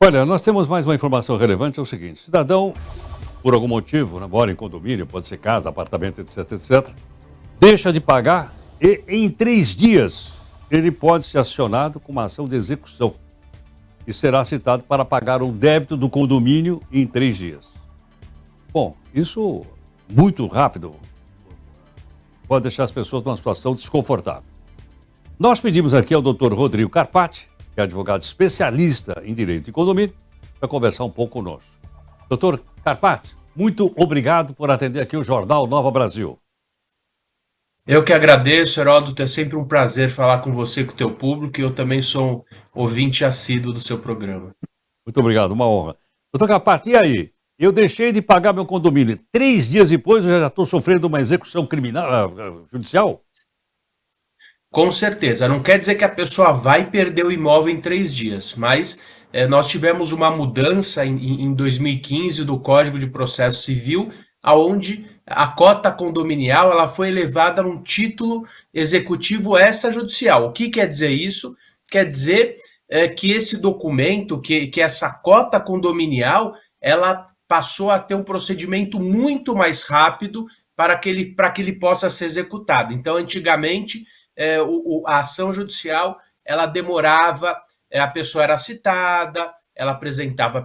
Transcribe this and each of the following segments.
Olha, nós temos mais uma informação relevante, é o seguinte, cidadão, por algum motivo, né, mora em condomínio, pode ser casa, apartamento, etc, etc, deixa de pagar e em 3 dias ele pode ser acionado com uma ação de execução e será citado para pagar o débito do condomínio em 3 dias. Bom, isso muito rápido pode deixar as pessoas numa situação desconfortável. Nós pedimos aqui ao Dr. Rodrigo Carpati, que é advogado especialista em direito de condomínio, para conversar um pouco conosco. Doutor Carpati, muito obrigado por atender aqui o Jornal Nova Brasil. Eu que agradeço, Heródoto. É sempre um prazer falar com você, com o teu público, e eu também sou um ouvinte assíduo do seu programa. Muito obrigado, uma honra. Doutor Carpati, e aí? Eu deixei de pagar meu condomínio. 3 dias depois eu já estou sofrendo uma execução criminal, judicial? Com certeza, não quer dizer que a pessoa vai perder o imóvel em 3 dias, mas nós tivemos uma mudança em 2015 do Código de Processo Civil, aonde a cota condominial ela foi elevada num título executivo extrajudicial. O que quer dizer isso? Quer dizer que esse documento, que essa cota condominial, ela passou a ter um procedimento muito mais rápido para que ele possa ser executado. Então, antigamente, a ação judicial ela demorava, a pessoa era citada, ela apresentava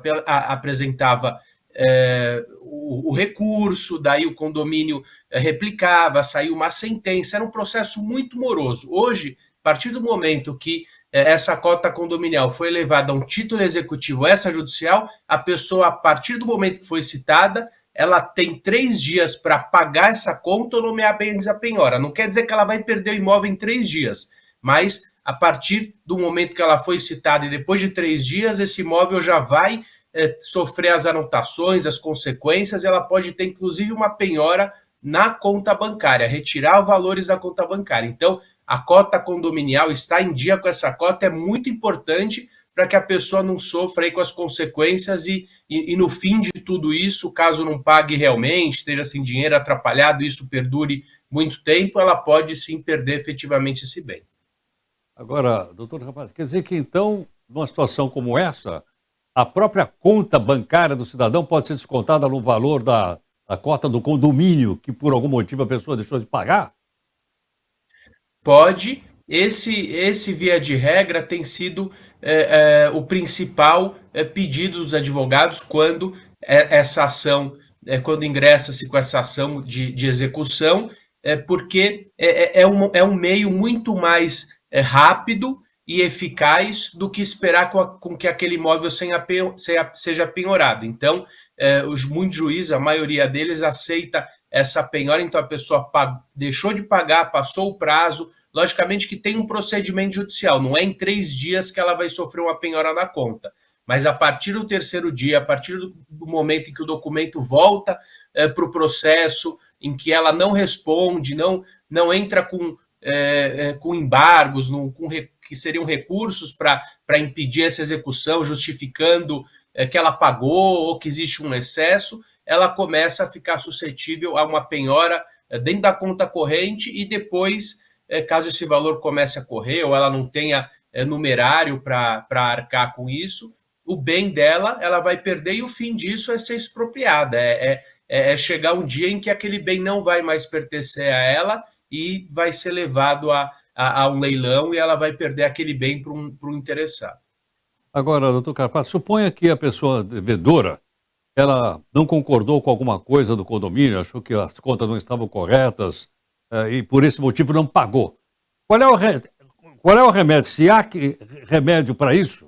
o recurso, daí o condomínio replicava, saiu uma sentença, era um processo muito moroso. Hoje, a partir do momento que essa cota condominial foi elevada a um título executivo extrajudicial, a pessoa, a partir do momento que foi citada, ela tem 3 dias para pagar essa conta ou nomear bens a penhora. Não quer dizer que ela vai perder o imóvel em 3 dias, mas a partir do momento que ela foi citada e depois de 3 dias, esse imóvel já vai sofrer as anotações, as consequências, e ela pode ter inclusive uma penhora na conta bancária, retirar os valores da conta bancária. Então, a cota condominial, estar em dia com essa cota é muito importante para que a pessoa não sofra aí com as consequências e no fim de tudo isso, caso não pague realmente, esteja sem dinheiro, atrapalhado, isso perdure muito tempo, ela pode sim perder efetivamente esse bem. Agora, doutor Carpati, quer dizer que então, numa situação como essa, a própria conta bancária do cidadão pode ser descontada no valor da cota do condomínio que por algum motivo a pessoa deixou de pagar? Pode, esse via de regra tem sido o principal pedido dos advogados quando essa ação, quando ingressa-se com essa ação de execução, porque é um meio muito mais rápido e eficaz do que esperar com que aquele imóvel seja penhorado. Então, muitos juízes, a maioria deles, aceita essa penhora, então a pessoa deixou de pagar, passou o prazo. Logicamente que tem um procedimento judicial, não é em 3 dias que ela vai sofrer uma penhora na conta. Mas a partir do terceiro dia, a partir do momento em que o documento volta para o processo, em que ela não responde, não entra com embargos, que seriam recursos para impedir essa execução, justificando que ela pagou ou que existe um excesso, ela começa a ficar suscetível a uma penhora dentro da conta corrente e depois, caso esse valor comece a correr ou ela não tenha numerário para arcar com isso, o bem dela ela vai perder e o fim disso é ser expropriada, é chegar um dia em que aquele bem não vai mais pertencer a ela e vai ser levado a um leilão e ela vai perder aquele bem para um interessado. Agora, doutor Carpati, suponha que a pessoa devedora, ela não concordou com alguma coisa do condomínio, achou que as contas não estavam corretas, e por esse motivo não pagou. Qual é o, qual é o remédio? Se há remédio para isso?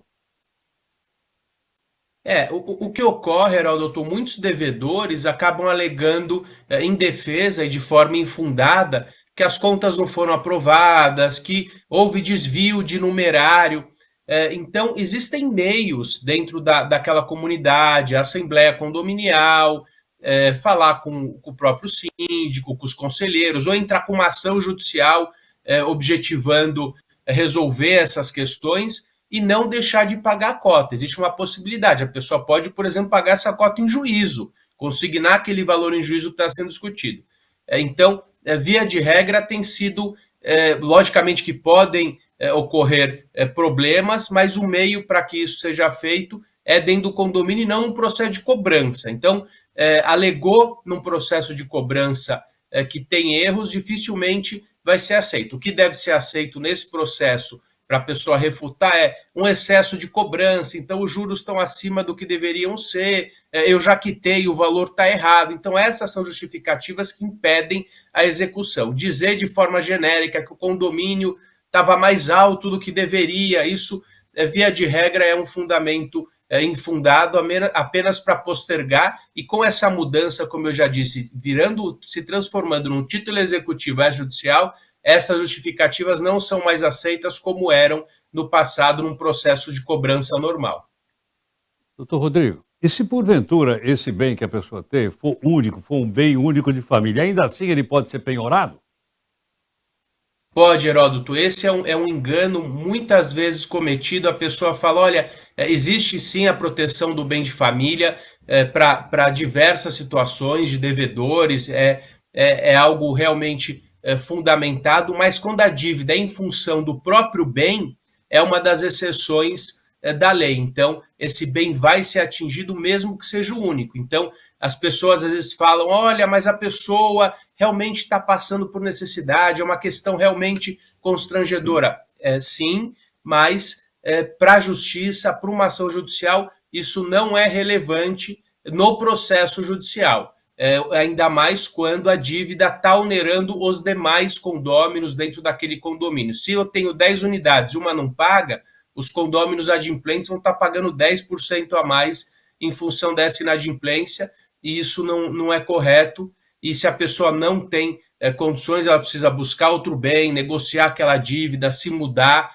O que ocorre, Heródoto, muitos devedores acabam alegando em defesa e de forma infundada que as contas não foram aprovadas, que houve desvio de numerário. Então, existem meios dentro daquela comunidade, a assembleia condominial, falar com o próprio síndico, com os conselheiros, ou entrar com uma ação judicial objetivando resolver essas questões e não deixar de pagar a cota. Existe uma possibilidade. A pessoa pode, por exemplo, pagar essa cota em juízo, consignar aquele valor em juízo que está sendo discutido. Então, via de regra, tem sido, logicamente que podem ocorrer problemas, mas o meio para que isso seja feito é dentro do condomínio e não um processo de cobrança. Então, alegou num processo de cobrança que tem erros, dificilmente vai ser aceito. O que deve ser aceito nesse processo para a pessoa refutar é um excesso de cobrança, então os juros estão acima do que deveriam ser, eu já quitei, o valor está errado. Então essas são justificativas que impedem a execução. Dizer de forma genérica que o condomínio estava mais alto do que deveria, isso, via de regra, é um fundamento infundado apenas para postergar, e com essa mudança, como eu já disse, se transformando num título executivo extrajudicial, essas justificativas não são mais aceitas como eram no passado num processo de cobrança normal. Doutor Rodrigo, e se porventura esse bem que a pessoa tem for único, for um bem único de família, ainda assim ele pode ser penhorado? Pode, Heródoto, esse é um engano muitas vezes cometido. A pessoa fala: olha, existe sim a proteção do bem de família para diversas situações de devedores, é algo realmente fundamentado, mas quando a dívida é em função do próprio bem, é uma das exceções da lei. Então, esse bem vai ser atingido mesmo que seja o único. Então, as pessoas às vezes falam: olha, mas a pessoa realmente está passando por necessidade, é uma questão realmente constrangedora. Sim, mas para a justiça, para uma ação judicial, isso não é relevante no processo judicial. Ainda mais quando a dívida está onerando os demais condôminos dentro daquele condomínio. Se eu tenho 10 unidades e uma não paga, os condôminos adimplentes vão estar pagando 10% a mais em função dessa inadimplência, e isso não é correto. E se a pessoa não tem condições, ela precisa buscar outro bem, negociar aquela dívida, se mudar,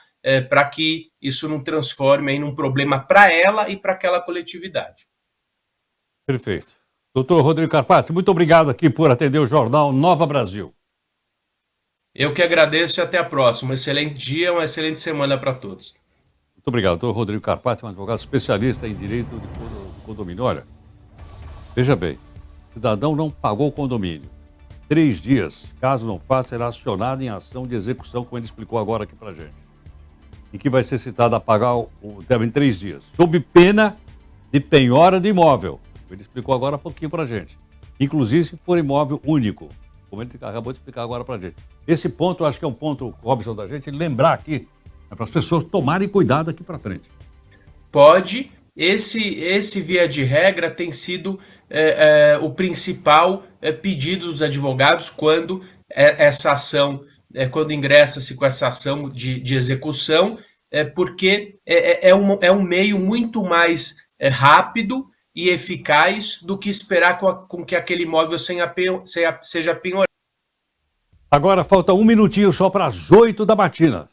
para que isso não transforme em um problema para ela e para aquela coletividade. Perfeito. Doutor Rodrigo Carpati, muito obrigado aqui por atender o Jornal Nova Brasil. Eu que agradeço e até a próxima. Um excelente dia, uma excelente semana para todos. Muito obrigado. Doutor Rodrigo Carpati, um advogado especialista em direito de condomínio. Olha, veja bem, o cidadão não pagou o condomínio. 3 dias, caso não faça, será acionado em ação de execução, como ele explicou agora aqui pra gente. E que vai ser citado a pagar o débito em 3 dias, sob pena de penhora de imóvel. Ele explicou agora há pouquinho pra gente. Inclusive se for imóvel único, como ele acabou de explicar agora pra gente. Esse ponto, eu acho que é um ponto, Robson, da gente lembrar aqui, para as pessoas tomarem cuidado aqui pra frente. Pode. Esse via de regra tem sido o principal pedido dos advogados quando essa ação, quando ingressa-se com essa ação de execução, porque é um meio muito mais rápido e eficaz do que esperar com que aquele imóvel seja penhorado. Agora falta um minutinho só para as 8 da matina.